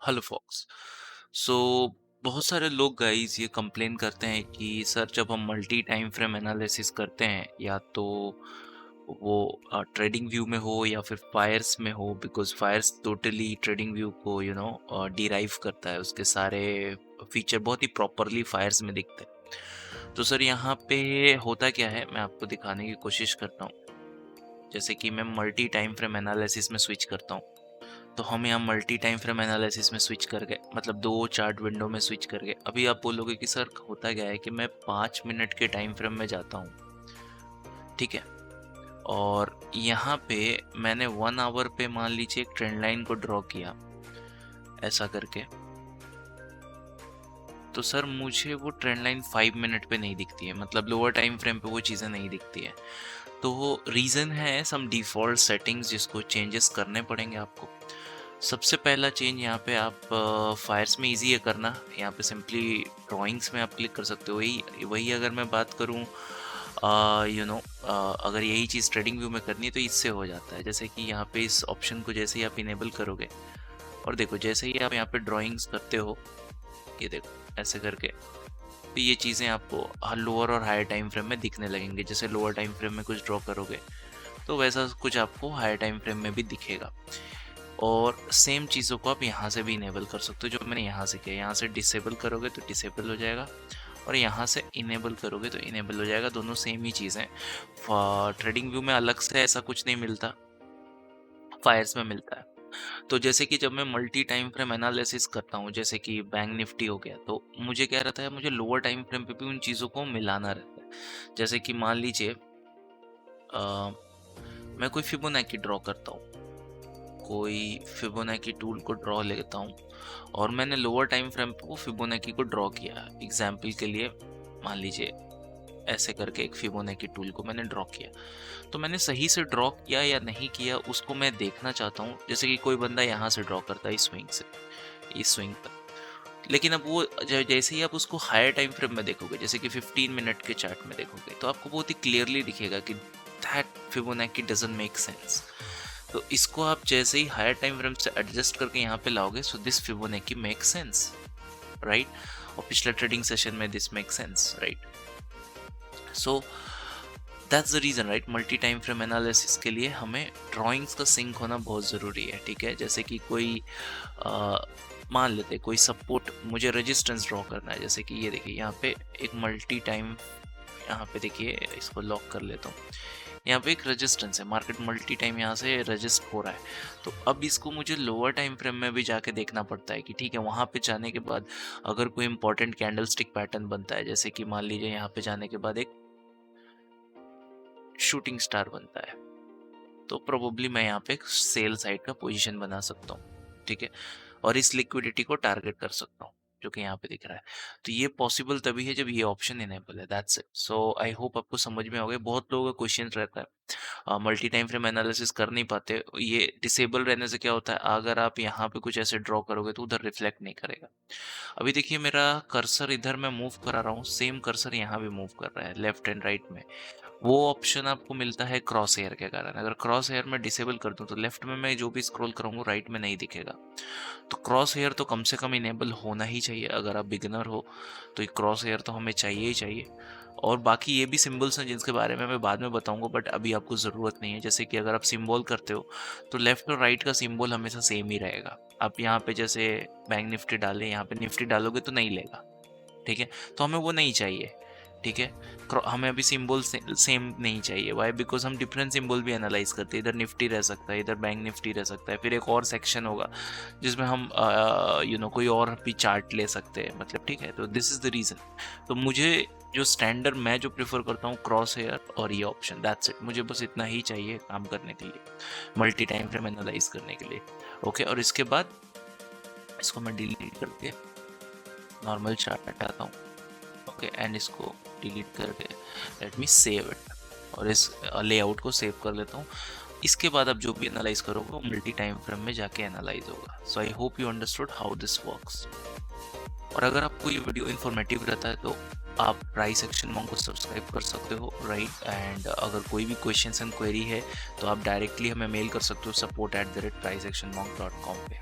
Hello fox. सो बहुत सारे लोग गाइस ये कंप्लेन करते हैं कि सर जब हम मल्टी टाइम फ्रेम एनालिसिस करते हैं या तो वो ट्रेडिंग व्यू में हो या फिर फायर्स में हो, बिकॉज फायर्स टोटली ट्रेडिंग व्यू को डिराइव करता है, उसके सारे फीचर बहुत ही प्रॉपरली फायर्स में दिखते हैं। तो सर यहाँ पे होता क्या है, मैं आपको दिखाने की कोशिश करता हूँ। जैसे कि मैं मल्टी टाइम फ्रेम एनालिसिस में स्विच करता हूँ, तो हम यहाँ मल्टी टाइम फ्रेम एनालिसिस में स्विच कर गए, मतलब दो चार्ट विंडो में स्विच कर गए। अभी आप बोलोगे कि सर होता क्या है कि मैं 5 मिनट के टाइम फ्रेम में जाता हूँ, ठीक है, और यहाँ पे मैंने 1 आवर पे मान लीजिए एक ट्रेंड लाइन को ड्रॉ किया ऐसा करके, तो सर मुझे वो ट्रेंड लाइन 5 मिनट पे नहीं दिखती है, मतलब लोअर टाइम फ्रेम पे वो चीज़ें नहीं दिखती है। तो वो रीज़न है सम डिफ़ॉल्ट सेटिंग्स जिसको चेंजेस करने पड़ेंगे आपको। सबसे पहला चेंज यहाँ पे आप फायर्स में इजी है करना, यहाँ पे सिंपली ड्राइंग्स में आप क्लिक कर सकते हो। वही वही अगर मैं बात करूँ अगर यही चीज़ ट्रेडिंग व्यू में करनी है तो इससे हो जाता है। जैसे कि यहाँ पे इस ऑप्शन को जैसे ही आप इनेबल करोगे और देखो जैसे ही आप यहाँ पे ड्राइंग्स करते हो, ये देखो ऐसे करके, तो ये चीज़ें आपको लोअर और हायर टाइम फ्रेम में दिखने लगेंगे। जैसे लोअर टाइम फ्रेम में कुछ ड्रॉ करोगे तो वैसा कुछ आपको हायर टाइम फ्रेम में भी दिखेगा। और सेम चीज़ों को आप यहाँ से भी इनेबल कर सकते हो, जो मैंने यहाँ से किया। यहाँ से डिसेबल करोगे तो डिसेबल हो जाएगा और यहाँ से इनेबल करोगे तो इनेबल हो जाएगा। दोनों सेम ही चीज़ें। ट्रेडिंग व्यू में अलग से ऐसा कुछ नहीं मिलता, फायर्स में मिलता है। तो जैसे कि जब मैं मल्टी टाइम फ्रेम एनालिसिस करता हूँ, जैसे कि बैंक निफ्टी हो गया, तो मुझे क्या रहता है, मुझे लोअर टाइम फ्रेम पे भी उन चीज़ों को मिलाना रहता है। जैसे कि मान लीजिए मैं कोई फिबोनाची ड्रॉ करता हूँ, कोई फिबोनाची टूल को ड्रॉ लेता हूँ और मैंने लोअर टाइम फ्रेम पे वो फिबोनाची को ड्रॉ किया। एग्जाम्पल के लिए मान लीजिए ऐसे करके एक फिबोनाची टूल को मैंने ड्रॉ किया, तो मैंने सही से ड्रॉ किया या नहीं किया उसको मैं देखना चाहता हूँ। जैसे कि कोई बंदा यहाँ से ड्रॉ करता है इस स्विंग से, इस स्विंग पर, लेकिन अब वो जैसे ही आप उसको हायर टाइम फ्रेम में देखोगे, जैसे कि 15 मिनट के चार्ट में देखोगे, तो आपको बहुत ही क्लियरली दिखेगा कि that Fibonacci doesn't make sense. तो इसको आप जैसे ही हायर टाइम फ्रेम से एडजस्ट करके यहाँ पे लाओगे, so this Fibonacci make sense, right. और पिछले ट्रेडिंग सेशन में this make sense, right. So that's the reason, right. Multi time frame analysis के लिए हमें ड्राइंग्स का सिंक होना बहुत ज़रूरी है, ठीक है। जैसे कि कोई मान लेते कोई सपोर्ट, मुझे रेजिस्टेंस ड्रॉ करना है। जैसे कि ये देखिए यहाँ पे एक मल्टी टाइम, यहाँ पे देखिए इसको लॉक कर लेता हूँ, यहाँ पे एक रेजिस्टेंस है, मार्केट मल्टी टाइम यहाँ से रजिस्ट हो रहा है। तो अब इसको मुझे लोअर टाइम फ्रेम में भी जाके देखना पड़ता है कि ठीक है, वहाँ पे जाने के बाद अगर कोई इंपॉर्टेंट कैंडल स्टिक पैटर्न बनता है, जैसे कि मान लीजिए यहाँ पे जाने के बाद एक शूटिंग स्टार बनता है, तो प्रोबेबली मैं यहाँ पे एक सेल साइड का पोजीशन बना सकता हूँ, ठीक है, और इस लिक्विडिटी को टारगेट कर सकता हूँ जो कि यहाँ पे दिख रहा है। तो ये पॉसिबल तभी है जब ये ऑप्शन इनेबल है। That's it. So I hope आपको समझ में आ गया। बहुत लोगों का क्वेश्चन रहता है, मल्टी टाइम फ्रेम एनालिसिस कर नहीं पाते। ये डिसेबल रहने से क्या होता है, अगर आप यहाँ पे कुछ ऐसे ड्रॉ करोगे तो उधर रिफ्लेक्ट नहीं करेगा। अभी देखिए मेरा कर्सर इधर मैं मूव करा रहा हूँ, सेम कर्सर यहाँ भी मूव कर रहा है लेफ्ट एंड राइट में। वो ऑप्शन आपको मिलता है क्रॉस हेयर के कारण। अगर क्रॉस हेयर में डिसेबल कर दूं तो लेफ्ट में मैं जो भी स्क्रॉल करूंगा राइट में नहीं दिखेगा। तो क्रॉस हेयर तो कम से कम इनेबल होना ही चाहिए। अगर आप बिगिनर हो तो ये क्रॉस हेयर तो हमें चाहिए ही चाहिए। और बाकी ये भी सिंबल्स हैं जिनके बारे में मैं बाद में बताऊंगा, बट अभी आपको ज़रूरत नहीं है। जैसे कि अगर आप सिंबल करते हो तो लेफ्ट और राइट का सिंबल हमेशा सेम ही रहेगा। आप यहाँ पे जैसे बैंक निफ्टी डालें, यहाँ पे निफ्टी डालोगे तो नहीं लेगा, ठीक है। तो हमें वो नहीं चाहिए, ठीक है। हमें अभी सिंबल सेम नहीं चाहिए। वाई? बिकॉज हम डिफरेंट सिंबल भी एनालाइज करते हैं। इधर निफ्टी रह सकता है, इधर बैंक निफ्टी रह सकता है, फिर एक और सेक्शन होगा जिसमें हम कोई और भी चार्ट ले सकते हैं, मतलब, ठीक है। तो दिस इज द रीज़न। तो मुझे जो स्टैंडर्ड मैं जो प्रेफर करता हूँ क्रॉस हेयर और ये ऑप्शन, दैट्स इट। मुझे बस इतना ही चाहिए काम करने के लिए, मल्टी टाइम फ्रेम एनालाइज करने के लिए, ओके। और इसके बाद इसको मैं डिलीट करके नॉर्मल चार्ट हटाता हूँ, ओके, एंड इसको डिलीट करके लेट मी सेव इट, और इस लेआउट को सेव कर लेता हूँ। इसके बाद आप जो भी एनालाइज करोगे वो मल्टी टाइम फ्रेम में जाके एनालाइज होगा। So I hope you understood how this works. और अगर आपको ये वीडियो इन्फॉर्मेटिव रहता है तो आप प्राइस एक्शन मॉन्क को सब्सक्राइब कर सकते हो, राइट। एंड अगर कोई भी क्वेश्चन एंड क्वेरी है तो आप डायरेक्टली हमें मेल कर सकते हो support@priceactionmonk.com पे।